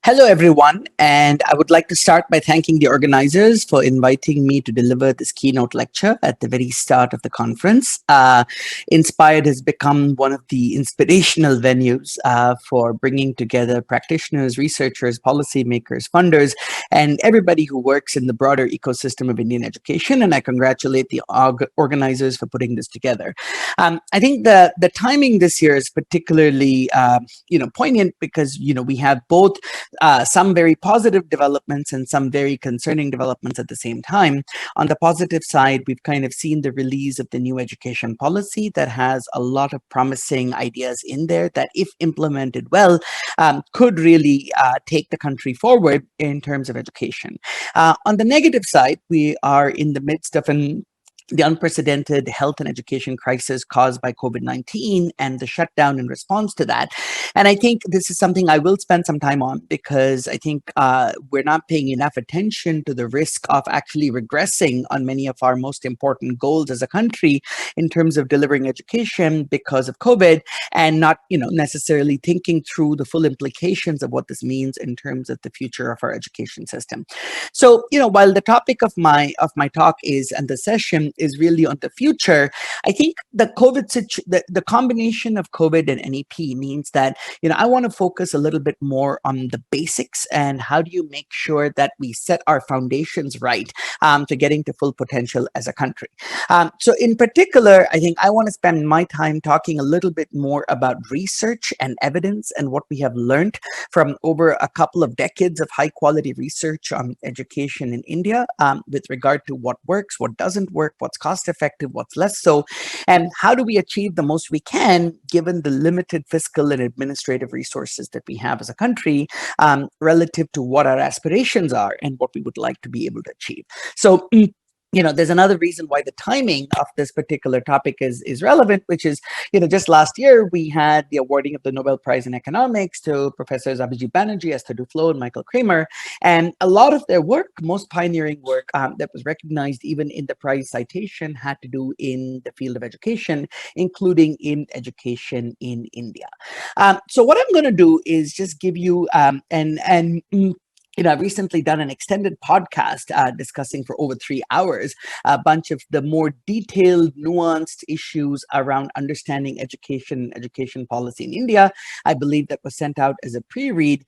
Hello, everyone, and I would like to start by thanking the organizers for inviting me to deliver this keynote lecture at the very start of the conference. Inspired has become one of the inspirational venues for bringing together practitioners, researchers, policymakers, funders, and everybody who works in the broader ecosystem of Indian education. And I congratulate the organizers for putting this together. I think the timing this year is particularly poignant because we have both some very positive developments and some very concerning developments at the same time. On the positive side, we've kind of seen the release of the new education policy that has a lot of promising ideas in there that, if implemented well, could really take the country forward in terms of education. On the negative side, we are in the midst of the unprecedented health and education crisis caused by COVID-19 and the shutdown in response to that. And I think this is something I will spend some time on because I think we're not paying enough attention to the risk of actually regressing on many of our most important goals as a country in terms of delivering education because of COVID, and not necessarily thinking through the full implications of what this means in terms of the future of our education system. So, while the topic of my talk is, and the session is really on the future, I think the the combination of COVID and NEP means that I want to focus a little bit more on the basics and how do you make sure that we set our foundations right to getting to full potential as a country. So in particular, I think I want to spend my time talking a little bit more about research and evidence and what we have learned from over a couple of decades of high quality research on education in India with regard to what works, what doesn't work, what's cost effective, what's less so, and how do we achieve the most we can given the limited fiscal and administrative resources that we have as a country relative to what our aspirations are and what we would like to be able to achieve. So there's another reason why the timing of this particular topic is relevant, which is, just last year we had the awarding of the Nobel Prize in Economics to Professors Abhijit Banerjee, Esther Duflo, and Michael Kramer. And a lot of their work, most pioneering work that was recognized even in the prize citation, had to do in the field of education, including in education in India. So what I'm going to do is just give you I've recently done an extended podcast discussing for over 3 hours a bunch of the more detailed, nuanced issues around understanding education policy in India. I believe that was sent out as a pre-read.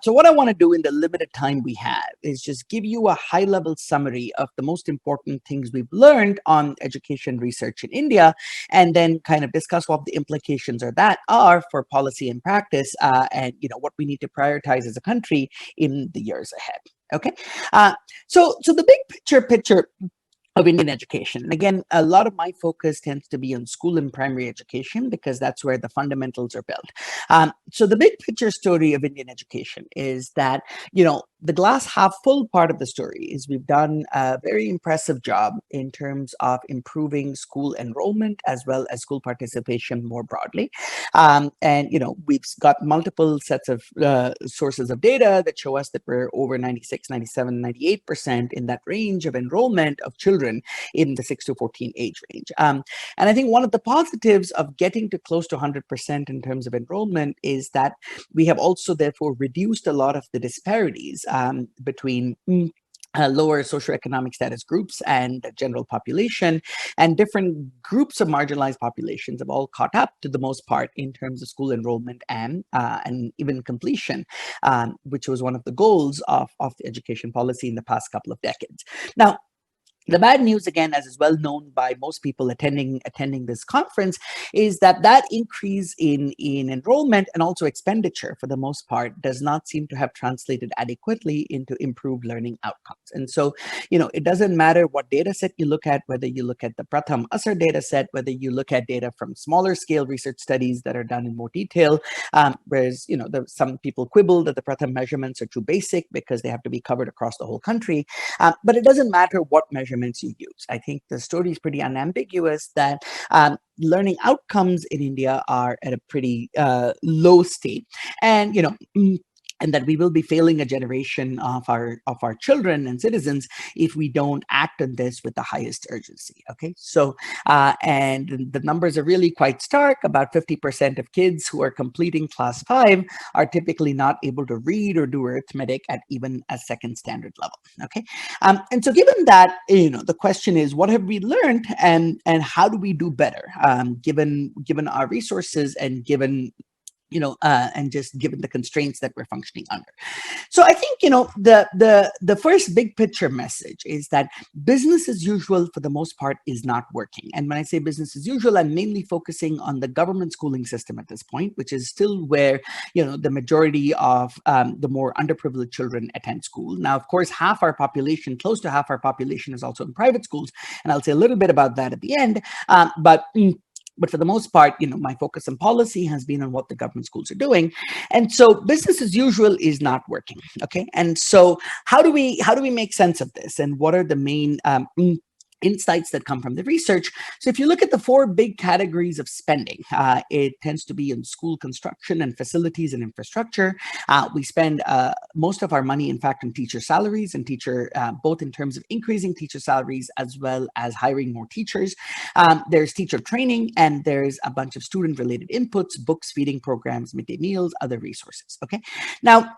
So what I want to do in the limited time we have is just give you a high-level summary of the most important things we've learned on education research in India, and then kind of discuss what the implications are for policy and practice, and what we need to prioritize as a country in the years ahead. Okay, so the big picture of Indian education. And again, a lot of my focus tends to be on school and primary education because that's where the fundamentals are built. So the big picture story of Indian education is that, the glass half full part of the story is we've done a very impressive job in terms of improving school enrollment as well as school participation more broadly. And, we've got multiple sets of sources of data that show us that we're over 96, 97, 98% in that range of enrollment of children in the 6 to 14 age range. And I think one of the positives of getting to close to 100% in terms of enrollment is that we have also therefore reduced a lot of the disparities between lower socioeconomic status groups and the general population, and different groups of marginalized populations have all caught up to the most part in terms of school enrollment and even completion, which was one of the goals of the education policy in the past couple of decades. Now, the bad news, again, as is well known by most people attending this conference, is that increase in enrollment and also expenditure, for the most part, does not seem to have translated adequately into improved learning outcomes. And so, it doesn't matter what data set you look at, whether you look at the Pratham Asar data set, whether you look at data from smaller scale research studies that are done in more detail, whereas, some people quibble that the Pratham measurements are too basic because they have to be covered across the whole country. But it doesn't matter what measurements you use. I think the story is pretty unambiguous that learning outcomes in India are at a pretty low state. And, and that we will be failing a generation of our children and citizens if we don't act on this with the highest urgency. Okay, so and the numbers are really quite stark. About 50% of kids who are completing class 5 are typically not able to read or do arithmetic at even a second standard level. Okay, and so given that, the question is, what have we learned, and how do we do better, given our resources, and given and just given the constraints that we're functioning under. So I think the first big picture message is that business as usual for the most part is not working. And when I say business as usual, I'm mainly focusing on the government schooling system at this point, which is still where the majority of the more underprivileged children attend school. Now, of course, close to half our population, is also in private schools, and I'll say a little bit about that at the end. But for the most part, my focus on policy has been on what the government schools are doing. And so business as usual is not working. Okay. And so how do we make sense of this? And what are the main insights that come from the research? So if you look at the 4 big categories of spending, it tends to be in school construction and facilities and infrastructure. We spend most of our money, in fact, on teacher salaries and both in terms of increasing teacher salaries as well as hiring more teachers. There's teacher training, and there's a bunch of student-related inputs, books, feeding programs, midday meals, other resources. Okay, now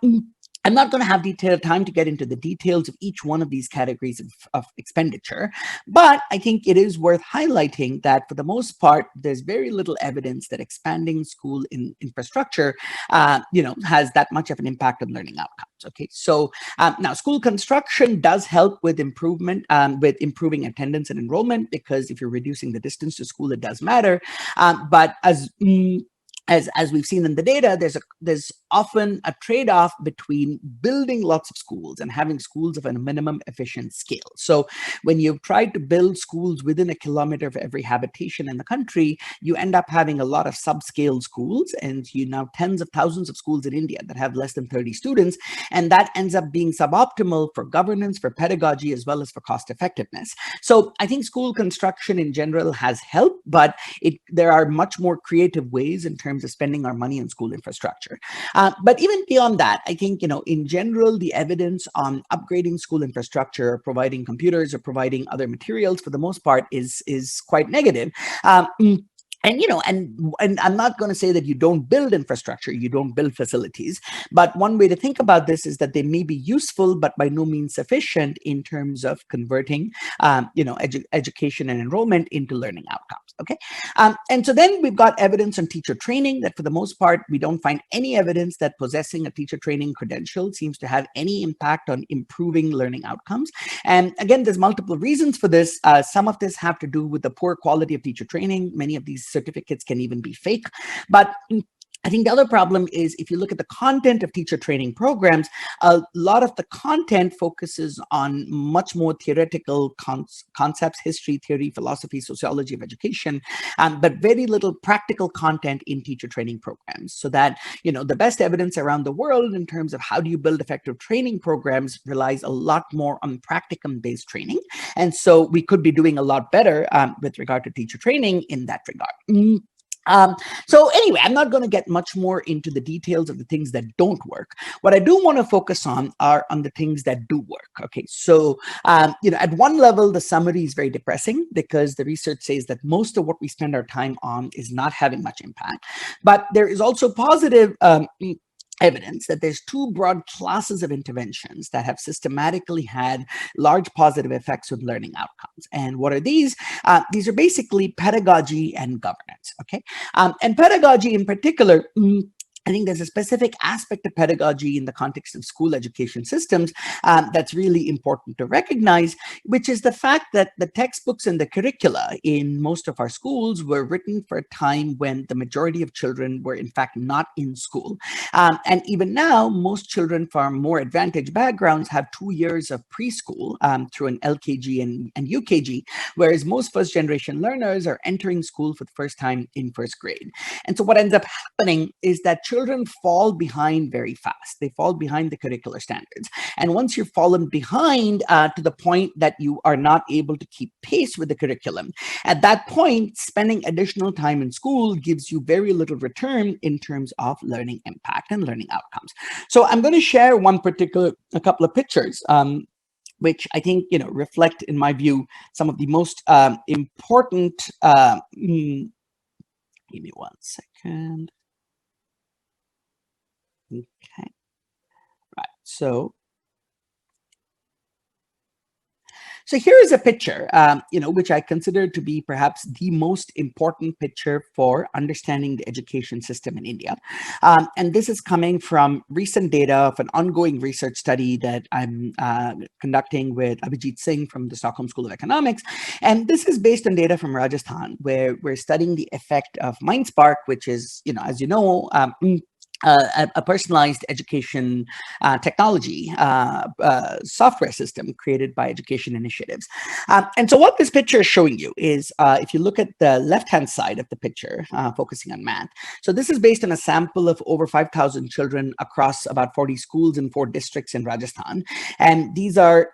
I'm not going to have time to get into the details of each one of these categories of expenditure, but I think it is worth highlighting that for the most part, there's very little evidence that expanding school infrastructure, has that much of an impact on learning outcomes. Okay, so now school construction does help with improving attendance and enrollment, because if you're reducing the distance to school, it does matter. But as we've seen in the data, there's often a trade-off between building lots of schools and having schools of a minimum efficient scale. So when you've tried to build schools within a kilometer of every habitation in the country, you end up having a lot of subscale schools, and you now tens of thousands of schools in India that have less than 30 students, and that ends up being suboptimal for governance, for pedagogy, as well as for cost effectiveness. So I think school construction in general has helped, but there are much more creative ways in terms of spending our money on school infrastructure. But even beyond that, I think, in general, the evidence on upgrading school infrastructure, providing computers or providing other materials, for the most part, is quite negative. And I'm not going to say that you don't build infrastructure, you don't build facilities, but one way to think about this is that they may be useful, but by no means sufficient in terms of converting, education and enrollment into learning outcomes. Okay, and so then we've got evidence on teacher training that, for the most part, we don't find any evidence that possessing a teacher training credential seems to have any impact on improving learning outcomes. And again, there's multiple reasons for this. Some of this have to do with the poor quality of teacher training. Many of these certificates can even be fake. But I think the other problem is, if you look at the content of teacher training programs, a lot of the content focuses on much more theoretical concepts, history, theory, philosophy, sociology of education, but very little practical content in teacher training programs. So that, the best evidence around the world in terms of how do you build effective training programs relies a lot more on practicum-based training. And so we could be doing a lot better with regard to teacher training in that regard. So anyway, I'm not going to get much more into the details of the things that don't work. What I do want to focus on are on the things that do work. Okay, so at one level, the summary is very depressing, because the research says that most of what we spend our time on is not having much impact. But there is also positive evidence that there's 2 broad classes of interventions that have systematically had large positive effects on learning outcomes. And what are these? These are basically pedagogy and governance. Okay, and pedagogy in particular, I think there's a specific aspect of pedagogy in the context of school education systems that's really important to recognize, which is the fact that the textbooks and the curricula in most of our schools were written for a time when the majority of children were, in fact, not in school. And even now, most children from more advantaged backgrounds have 2 years of preschool through an LKG and UKG, whereas most first-generation learners are entering school for the first time in first grade. And so what ends up happening is that children fall behind very fast. They fall behind the curricular standards. And once you've fallen behind to the point that you are not able to keep pace with the curriculum, at that point, spending additional time in school gives you very little return in terms of learning impact and learning outcomes. So I'm going to share a couple of pictures, which I think, reflect, in my view, some of the most important. Give me 1 second. Okay. Right. So here is a picture, which I consider to be perhaps the most important picture for understanding the education system in India. And this is coming from recent data of an ongoing research study that I'm conducting with Abhijit Singh from the Stockholm School of Economics. And this is based on data from Rajasthan, where we're studying the effect of MindSpark, which is, as you know, a personalized education technology software system created by education initiatives. And so what this picture is showing you is, if you look at the left-hand side of the picture, focusing on math. So this is based on a sample of over 5,000 children across about 40 schools in 4 districts in Rajasthan. And these are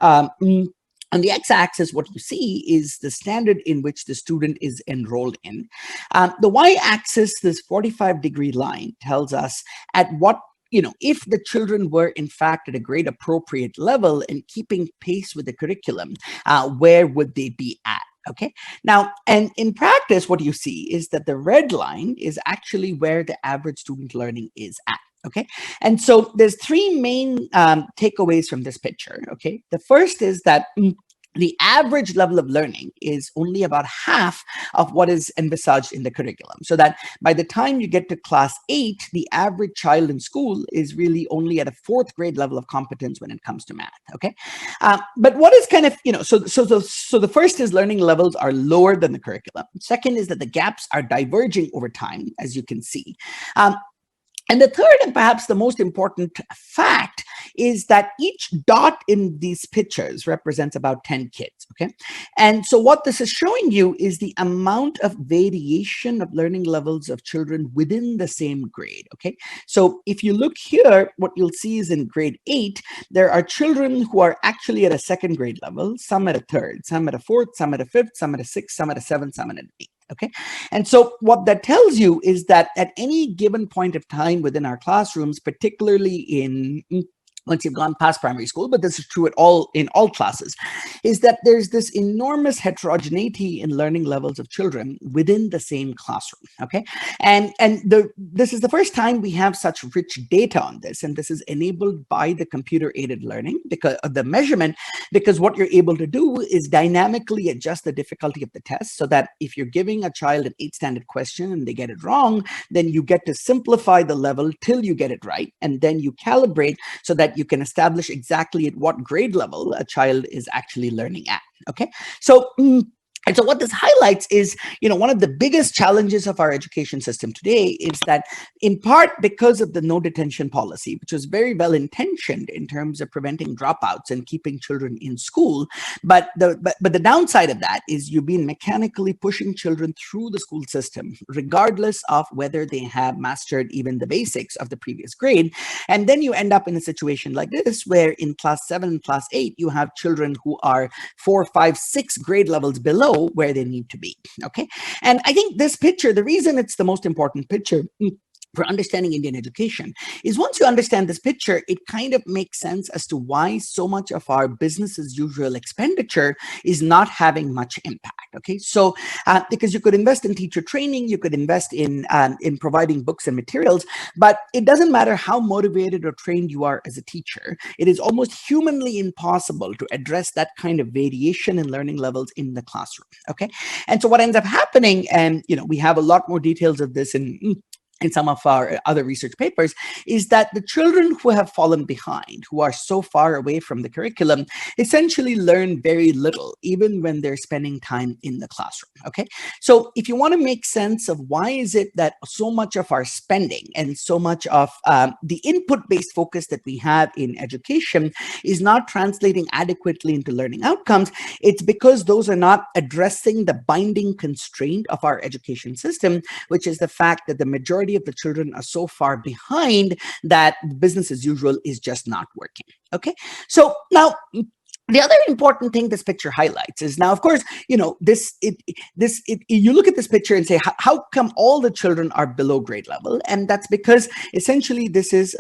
on the x-axis, what you see is the standard in which the student is enrolled in. The y-axis, this 45-degree line, tells us at what, if the children were in fact at a grade appropriate level and keeping pace with the curriculum, where would they be at? Okay. Now, and in practice, what you see is that the red line is actually where the average student learning is at. Okay. And so there's 3 main takeaways from this picture. Okay. The first is that the average level of learning is only about half of what is envisaged in the curriculum. So that by the time you get to class 8, the average child in school is really only at a 4th grade level of competence when it comes to math. Okay. But what is kind of, so the first is learning levels are lower than the curriculum. Second is that the gaps are diverging over time, as you can see. And the third, and perhaps the most important fact, is that each dot in these pictures represents about 10 kids, okay? And so what this is showing you is the amount of variation of learning levels of children within the same grade, okay? So if you look here, what you'll see is in grade 8, there are children who are actually at a 2nd grade level, some at a 3rd, some at a 4th, some at a 5th, some at a 6th, some at a 7th, some at an 8th. Okay. And so what that tells you is that at any given point of time within our classrooms, particularly in once you've gone past primary school, but this is true in all classes, is that there's this enormous heterogeneity in learning levels of children within the same classroom. Okay, and this is the first time we have such rich data on this, and this is enabled by the computer-aided learning because of the measurement. Because what you're able to do is dynamically adjust the difficulty of the test, so that if you're giving a child an 8th standard question and they get it wrong, then you get to simplify the level till you get it right, and then you calibrate so that you can establish exactly at what grade level a child is actually learning at. Okay, so and so what this highlights is, one of the biggest challenges of our education system today is that, in part because of the no detention policy, which was very well intentioned in terms of preventing dropouts and keeping children in school, but the downside of that is you've been mechanically pushing children through the school system, regardless of whether they have mastered even the basics of the previous grade. And then you end up in a situation like this, where in class 7 and class 8, you have children who are 4, 5, 6 grade levels below where they need to be. Okay. And I think this picture, the reason it's the most important picture for understanding Indian education is, once you understand this picture, it kind of makes sense as to why so much of our business as usual expenditure is not having much impact. Okay, so because you could invest in teacher training, you could invest in providing books and materials, but it doesn't matter how motivated or trained you are as a teacher. It is almost humanly impossible to address that kind of variation in learning levels in the classroom. Okay, and so what ends up happening, and we have a lot more details of this in some of our other research papers, is that the children who have fallen behind, who are so far away from the curriculum, essentially learn very little, even when they're spending time in the classroom. Okay, so if you want to make sense of why is it that so much of our spending and so much of the input-based focus that we have in education is not translating adequately into learning outcomes, it's because those are not addressing the binding constraint of our education system, which is the fact that the majority majority of the children are so far behind that business as usual is just not working. Okay, so now the other important thing this picture highlights is, now, of course, you know, you look at this picture and say, how come all the children are below grade level? And that's because essentially this is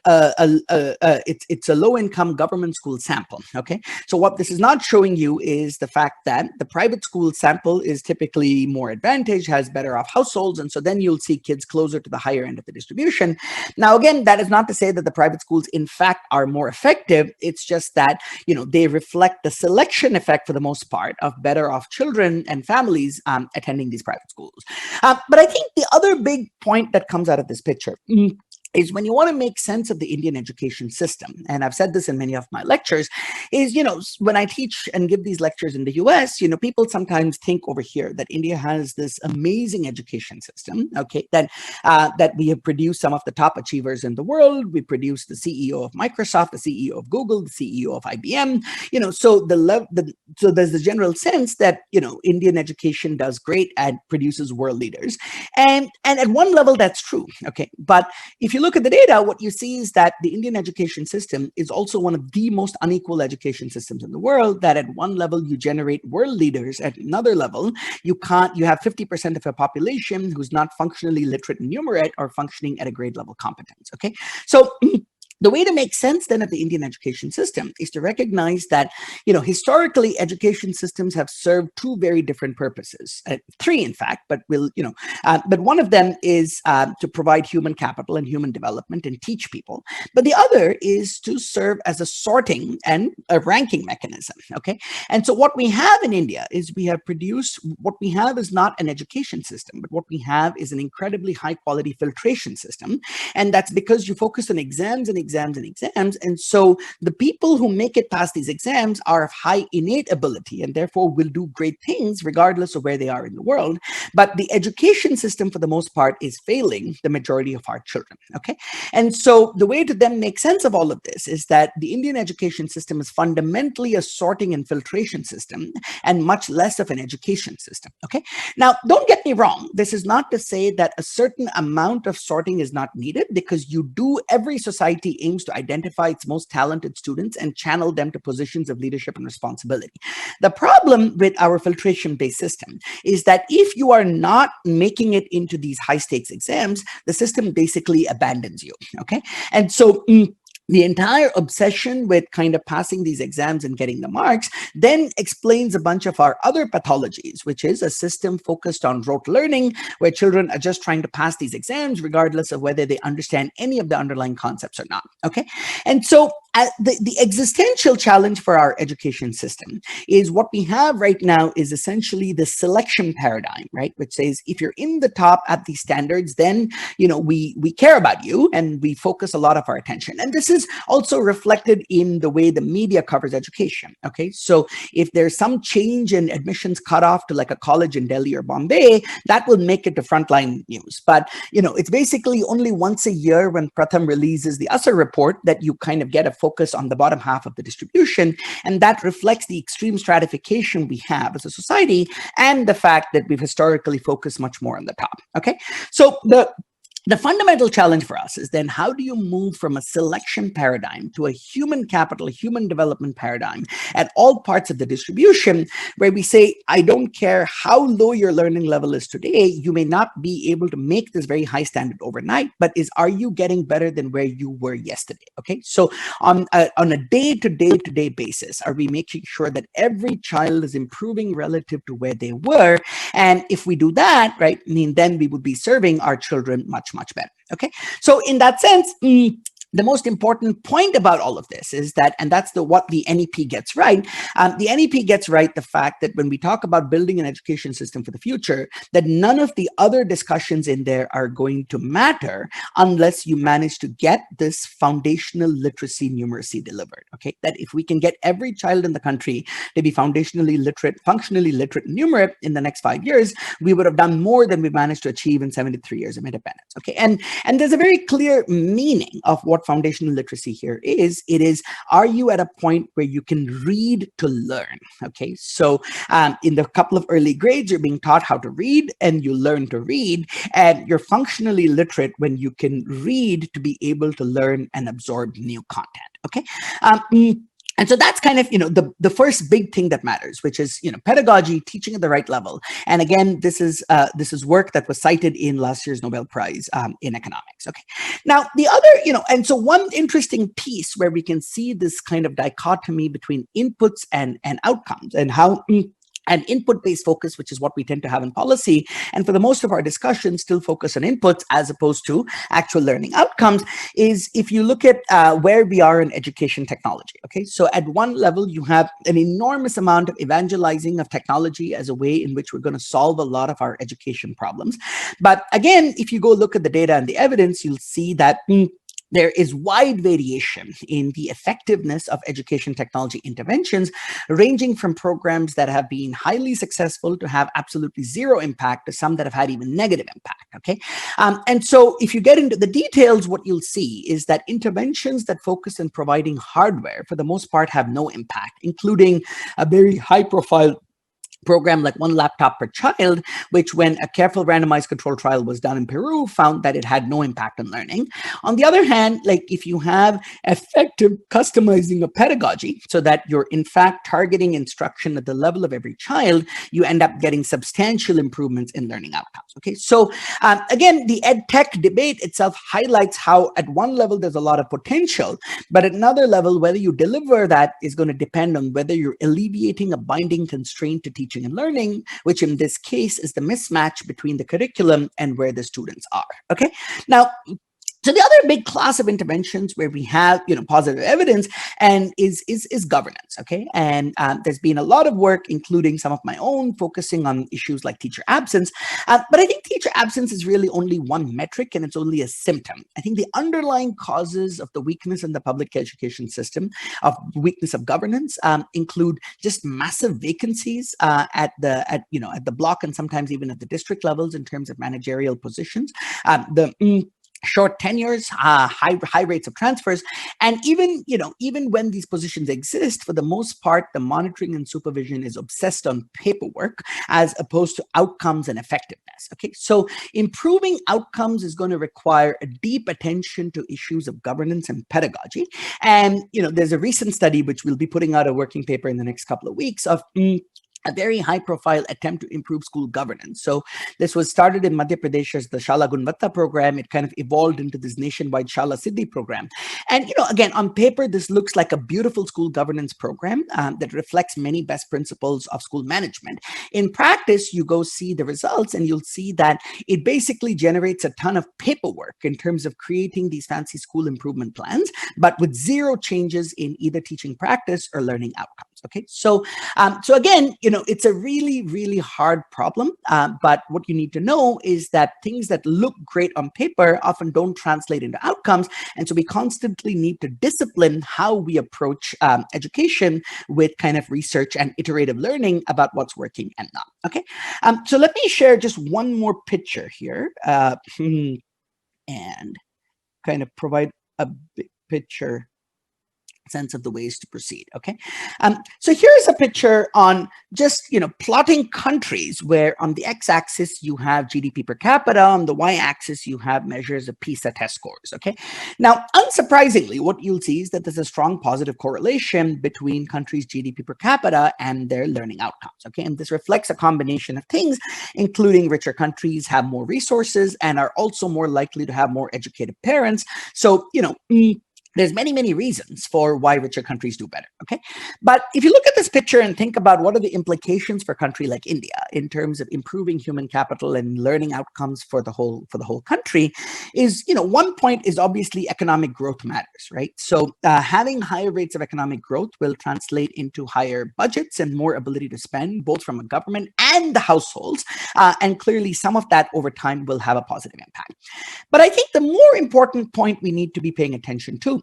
it's a low-income government school sample. Okay, so what this is not showing you is the fact that the private school sample is typically more advantaged, has better off households, and so then you'll see kids closer to the higher end of the distribution. Now, again, that is not to say that the private schools, in fact, are more effective. It's just that, you know, they reflect the selection effect for the most part of better off children and families attending these private schools. But I think the other big point that comes out of this picture is when you want to make sense of the Indian education system, and I've said this in many of my lectures, is, you know, when I teach and give these lectures in the US, you know, people sometimes think over here that India has this amazing education system, okay, that we have produced some of the top achievers in the world. We produced the CEO of Microsoft, the CEO of Google, the CEO of IBM, you know, so so there's the general sense that, you know, Indian education does great and produces world leaders. And at one level, that's true, okay, but if you look at the data, what you see is that the Indian education system is also one of the most unequal education systems in the world, that at one level you generate world leaders, at another level you have 50% of a population who's not functionally literate and numerate or functioning at a grade level competence. Okay, so the way to make sense then of the Indian education system is to recognize that, you know, historically education systems have served two very different purposes, three in fact, but but one of them is to provide human capital and human development and teach people. But the other is to serve as a sorting and a ranking mechanism. Okay, and so what we have in India is what we have is not an education system, but what we have is an incredibly high quality filtration system, and that's because you focus on exams and exams and exams. And so the people who make it past these exams are of high innate ability and therefore will do great things regardless of where they are in the world. But the education system, for the most part, is failing the majority of our children. Okay. And so the way to then make sense of all of this is that the Indian education system is fundamentally a sorting and filtration system and much less of an education system. Okay. Now, don't get me wrong. This is not to say that a certain amount of sorting is not needed, because every society aims to identify its most talented students and channel them to positions of leadership and responsibility. The problem with our filtration-based system is that if you are not making it into these high-stakes exams, the system basically abandons you, okay? And so the entire obsession with kind of passing these exams and getting the marks then explains a bunch of our other pathologies, which is a system focused on rote learning, where children are just trying to pass these exams regardless of whether they understand any of the underlying concepts or not. Okay, and so the existential challenge for our education system is what we have right now is essentially the selection paradigm, right? Which says if you're in the top at these standards, then, you know, we care about you and we focus a lot of our attention. And this is also reflected in the way the media covers education. Okay, so if there's some change in admissions cutoff to like a college in Delhi or Bombay, that will make it to frontline news. But, you know, it's basically only once a year when Pratham releases the Asar report that you kind of get a focus on the bottom half of the distribution, and that reflects the extreme stratification we have as a society and the fact that we've historically focused much more on the top. Okay, so the fundamental challenge for us is then how do you move from a selection paradigm to a human capital, human development paradigm at all parts of the distribution, where we say, I don't care how low your learning level is today, you may not be able to make this very high standard overnight, but are you getting better than where you were yesterday? Okay, so on a day-to-day basis, are we making sure that every child is improving relative to where they were? And if we do that, right, I mean, then we would be serving our children much better. Okay, so in that sense, the most important point about all of this is that, and that's what the NEP gets right. The NEP gets right the fact that when we talk about building an education system for the future, that none of the other discussions in there are going to matter unless you manage to get this foundational literacy numeracy delivered. Okay, that if we can get every child in the country to be foundationally literate, functionally literate and numerate in the next 5 years, we would have done more than we managed to achieve in 73 years of independence. Okay, and there's a very clear meaning of what what foundational literacy here is. It is, are you at a point where you can read to learn? Okay, so in the couple of early grades, you're being taught how to read and you learn to read, and you're functionally literate when you can read to be able to learn and absorb new content. Okay. And so that's kind of, the first big thing that matters, which is, pedagogy, teaching at the right level. And again, this is work that was cited in last year's Nobel Prize in economics. Okay. Now, the other, and so one interesting piece where we can see this kind of dichotomy between inputs and outcomes, and how an input-based focus, which is what we tend to have in policy, and for the most of our discussions still focus on inputs as opposed to actual learning outcomes, is if you look at where we are in education technology. Okay, so at one level, you have an enormous amount of evangelizing of technology as a way in which we're going to solve a lot of our education problems. But again, if you go look at the data and the evidence, you'll see that there is wide variation in the effectiveness of education technology interventions, ranging from programs that have been highly successful to have absolutely zero impact to some that have had even negative impact. Okay. And so if you get into the details, what you'll see is that interventions that focus on providing hardware, for the most part, have no impact, including a very high profile program like One Laptop Per Child, which, when a careful randomized control trial was done in Peru, found that it had no impact on learning. On the other hand, like if you have effective customizing of pedagogy so that you're in fact targeting instruction at the level of every child, you end up getting substantial improvements in learning outcomes. Okay, so again, the ed tech debate itself highlights how at one level there's a lot of potential, but at another level, whether you deliver that is going to depend on whether you're alleviating a binding constraint to teaching and learning, which in this case is the mismatch between the curriculum and where the students are. Okay, now, so the other big class of interventions where we have, positive evidence and is governance. Okay, and there's been a lot of work, including some of my own, focusing on issues like teacher absence. But I think teacher absence is really only one metric, and it's only a symptom. I think the underlying causes of the weakness in the public education system, of weakness of governance, include just massive vacancies at the block and sometimes even at the district levels in terms of managerial positions. Short tenures, high rates of transfers, and even when these positions exist, for the most part, the monitoring and supervision is obsessed on paperwork as opposed to outcomes and effectiveness. Okay, so improving outcomes is going to require a deep attention to issues of governance and pedagogy. And there's a recent study which we'll be putting out a working paper in the next couple of weeks of a very high-profile attempt to improve school governance. So this was started in Madhya Pradesh as the Shala Gunvatta program. It kind of evolved into this nationwide Shala Siddhi program. And, again, on paper, this looks like a beautiful school governance program that reflects many best principles of school management. In practice, you go see the results and you'll see that it basically generates a ton of paperwork in terms of creating these fancy school improvement plans, but with zero changes in either teaching practice or learning outcomes. Okay, so again, it's a really, really hard problem. But what you need to know is that things that look great on paper often don't translate into outcomes. And so we constantly need to discipline how we approach education with kind of research and iterative learning about what's working and not. Okay, so let me share just one more picture here and kind of provide a big picture sense of the ways to proceed. Okay, so here's a picture on just plotting countries where on the x-axis you have GDP per capita, on the y-axis you have measures of PISA test scores. Okay, now unsurprisingly, what you'll see is that there's a strong positive correlation between countries' GDP per capita and their learning outcomes. Okay, and this reflects a combination of things, including richer countries have more resources and are also more likely to have more educated parents. So there's many reasons for why richer countries do better. Okay, but if you look at this picture and think about what are the implications for a country like India in terms of improving human capital and learning outcomes for the whole country, is one point is obviously economic growth matters, right? So having higher rates of economic growth will translate into higher budgets and more ability to spend, both from a government and the households, and clearly some of that over time will have a positive impact. But I think the more important point we need to be paying attention to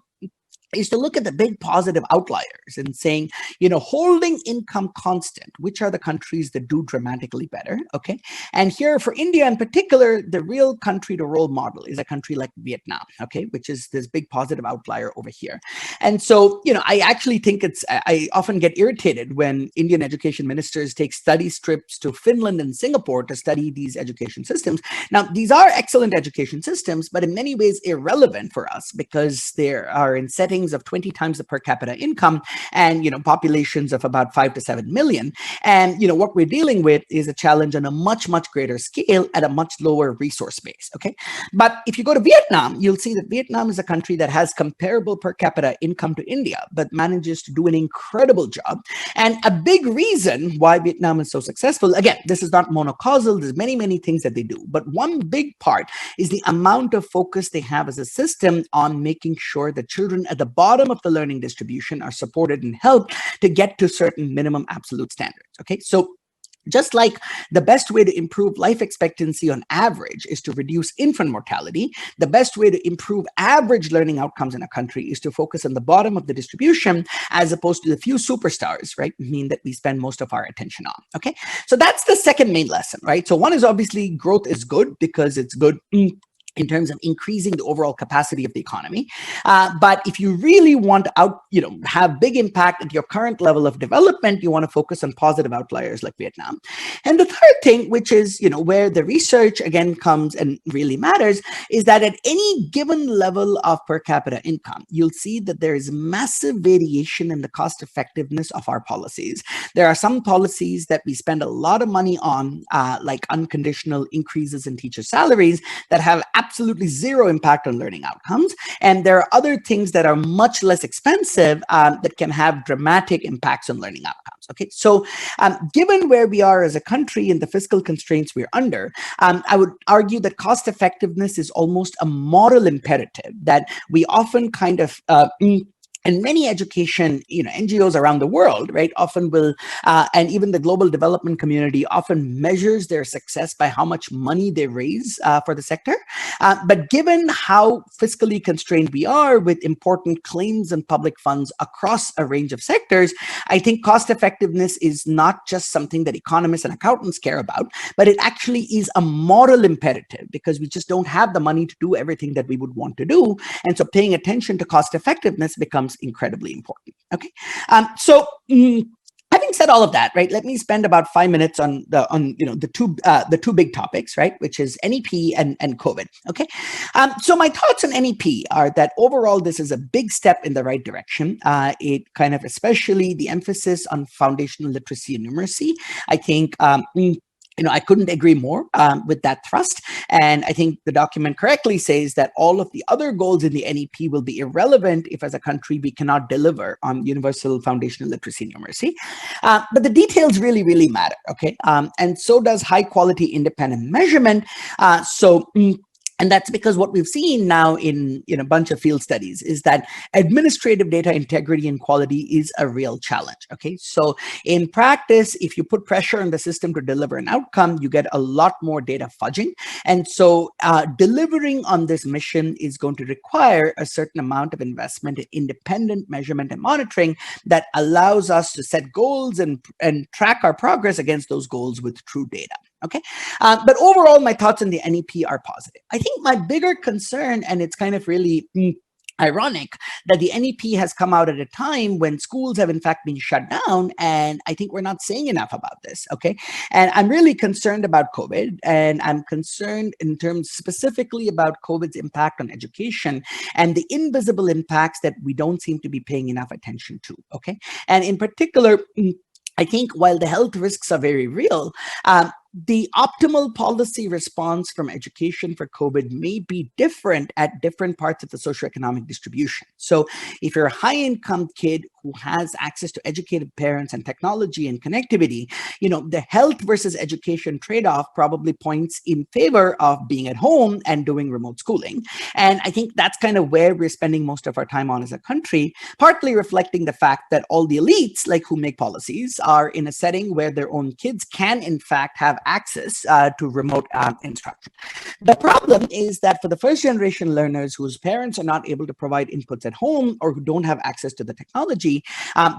is to look at the big positive outliers and saying, holding income constant, which are the countries that do dramatically better, okay? And here for India in particular, the real country to role model is a country like Vietnam, okay, which is this big positive outlier over here. And so, I actually think I often get irritated when Indian education ministers take study trips to Finland and Singapore to study these education systems. Now, these are excellent education systems, but in many ways irrelevant for us because they are in settings of 20 times the per capita income and populations of about 5 to 7 million. And what we're dealing with is a challenge on a much greater scale at a much lower resource base. Okay, but if you go to Vietnam, you'll see that Vietnam is a country that has comparable per capita income to India, but manages to do an incredible job. And a big reason why Vietnam is so successful, again, this is not monocausal, there's many things that they do, but one big part is the amount of focus they have as a system on making sure that children at the bottom of the learning distribution are supported and helped to get to certain minimum absolute standards. Okay, so just like the best way to improve life expectancy on average is to reduce infant mortality, the best way to improve average learning outcomes in a country is to focus on the bottom of the distribution as opposed to the few superstars, right? Mean that we spend most of our attention on. Okay, so that's the second main lesson, right? So one is obviously growth is good because it's good in terms of increasing the overall capacity of the economy. But if you really want to have big impact at your current level of development, you want to focus on positive outliers like Vietnam. And the third thing, which is, where the research again comes and really matters, is that at any given level of per capita income, you'll see that there is massive variation in the cost effectiveness of our policies. There are some policies that we spend a lot of money on, like unconditional increases in teacher salaries that have absolutely zero impact on learning outcomes. And there are other things that are much less expensive that can have dramatic impacts on learning outcomes. Okay, so given where we are as a country and the fiscal constraints we're under, I would argue that cost effectiveness is almost a moral imperative that we often kind of and many education, NGOs around the world, right, often will, and even the global development community often measures their success by how much money they raise for the sector. But given how fiscally constrained we are with important claims and public funds across a range of sectors, I think cost effectiveness is not just something that economists and accountants care about, but it actually is a moral imperative because we just don't have the money to do everything that we would want to do. And so paying attention to cost effectiveness becomes incredibly important. Okay, having said all of that, right, let me spend about 5 minutes on the two big topics, right, which is NEP and COVID. Okay, so my thoughts on NEP are that overall this is a big step in the right direction. It kind of, especially the emphasis on foundational literacy and numeracy, I think. I couldn't agree more with that thrust. And I think the document correctly says that all of the other goals in the NEP will be irrelevant if as a country we cannot deliver on universal foundational literacy and numeracy. But the details really matter, okay? And so does high quality independent measurement. And that's because what we've seen now in a bunch of field studies is that administrative data integrity and quality is a real challenge. Okay, so in practice, if you put pressure on the system to deliver an outcome, you get a lot more data fudging. And so delivering on this mission is going to require a certain amount of investment in independent measurement and monitoring that allows us to set goals and track our progress against those goals with true data. Okay, but overall, my thoughts on the NEP are positive. I think my bigger concern, and it's kind of really ironic that the NEP has come out at a time when schools have in fact been shut down, and I think we're not saying enough about this, okay? And I'm really concerned about COVID, and I'm concerned in terms specifically about COVID's impact on education and the invisible impacts that we don't seem to be paying enough attention to, okay? And in particular, I think while the health risks are very real, the optimal policy response from education for COVID may be different at different parts of the socioeconomic distribution. So if you're a high-income kid who has access to educated parents and technology and connectivity, the health versus education trade-off probably points in favor of being at home and doing remote schooling. And I think that's kind of where we're spending most of our time on as a country, partly reflecting the fact that all the elites, like who make policies, are in a setting where their own kids can in fact have access to remote instruction. The problem is that for the first generation learners whose parents are not able to provide inputs at home or who don't have access to the technology,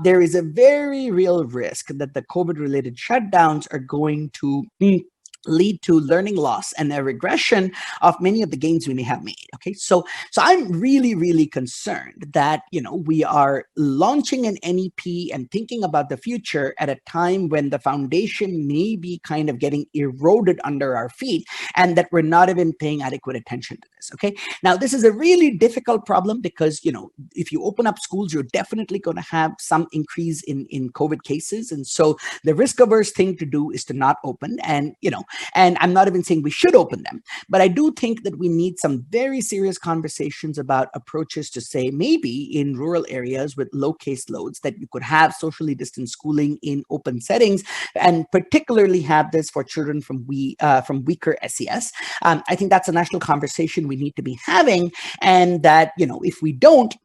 there is a very real risk that the COVID related shutdowns are going to lead to learning loss and a regression of many of the gains we may have made. Okay, so I'm really concerned that we are launching an NEP and thinking about the future at a time when the foundation may be kind of getting eroded under our feet, and that we're not even paying adequate attention to this. Okay, now this is a really difficult problem because if you open up schools, you're definitely going to have some increase in COVID cases, and so the risk averse thing to do is to not open. And I'm not even saying we should open them, but I do think that we need some very serious conversations about approaches to say maybe in rural areas with low case loads that you could have socially distant schooling in open settings, and particularly have this for children from weaker SES. I think that's a national conversation we need to be having, and that if we don't,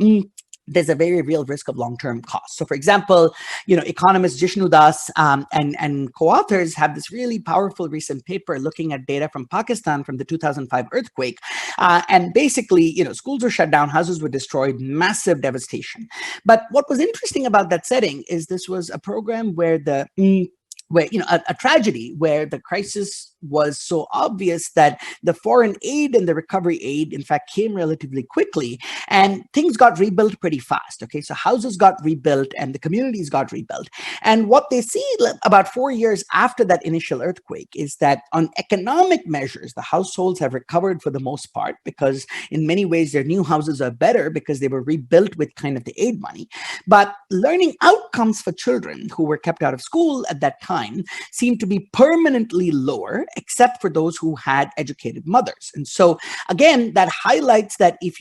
there's a very real risk of long-term costs. So, for example, economist Jishnu Das and co-authors have this really powerful recent paper looking at data from Pakistan from the 2005 earthquake, and basically, schools were shut down, houses were destroyed, massive devastation. But what was interesting about that setting is this was a program where a tragedy where the crisis was so obvious that the foreign aid and the recovery aid, in fact, came relatively quickly, and things got rebuilt pretty fast. Okay, so houses got rebuilt and the communities got rebuilt. And what they see about 4 years after that initial earthquake is that on economic measures, the households have recovered for the most part because in many ways their new houses are better because they were rebuilt with kind of the aid money. But learning outcomes for children who were kept out of school at that time seemed to be permanently lower, except for those who had educated mothers. And so again, that highlights that if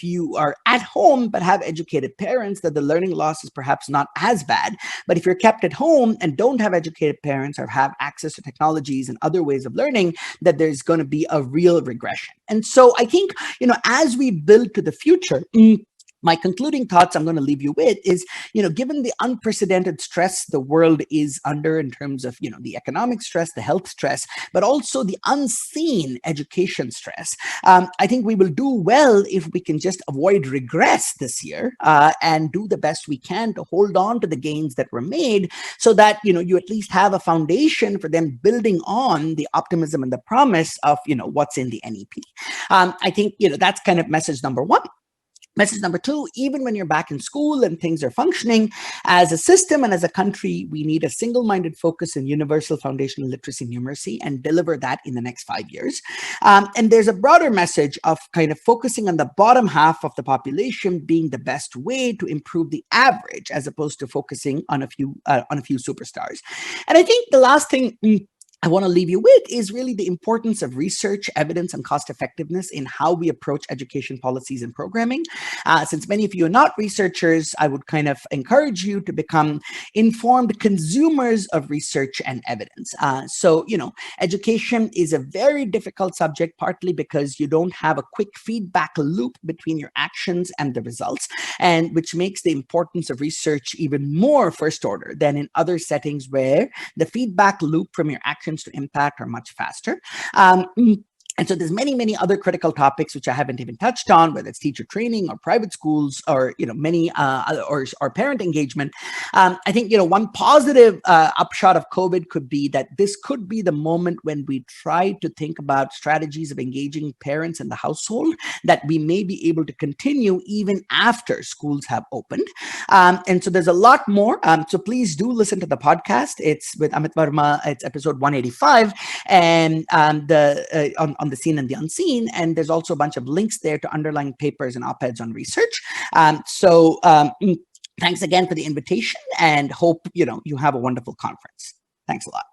you are at home but have educated parents, that the learning loss is perhaps not as bad. But if you're kept at home and don't have educated parents or have access to technologies and other ways of learning, that there's going to be a real regression. And so I think, as we build to the future, my concluding thoughts I'm going to leave you with is, given the unprecedented stress the world is under in terms of, the economic stress, the health stress, but also the unseen education stress, I think we will do well if we can just avoid regress this year and do the best we can to hold on to the gains that were made so that, you at least have a foundation for them building on the optimism and the promise of, what's in the NEP. I think, that's kind of message number one. Message number two, even when you're back in school and things are functioning, as a system and as a country, we need a single-minded focus in universal foundational literacy and numeracy and deliver that in the next 5 years. And there's a broader message of kind of focusing on the bottom half of the population being the best way to improve the average, as opposed to focusing on a few superstars. And I think the last thing I want to leave you with is really the importance of research, evidence, and cost effectiveness in how we approach education policies and programming. Since many of you are not researchers, I would kind of encourage you to become informed consumers of research and evidence. So, education is a very difficult subject, partly because you don't have a quick feedback loop between your actions and the results, and which makes the importance of research even more first order than in other settings where the feedback loop from your actions to impact are much faster. And so there's many other critical topics which I haven't even touched on, whether it's teacher training or private schools or many other or parent engagement. I think one positive upshot of COVID could be that this could be the moment when we try to think about strategies of engaging parents in the household that we may be able to continue even after schools have opened. And so there's a lot more. So please do listen to the podcast. It's with Amit Verma. It's episode 185, and on the seen and the unseen. And there's also a bunch of links there to underlying papers and op-eds on research. Thanks again for the invitation, and hope you have a wonderful conference. Thanks a lot.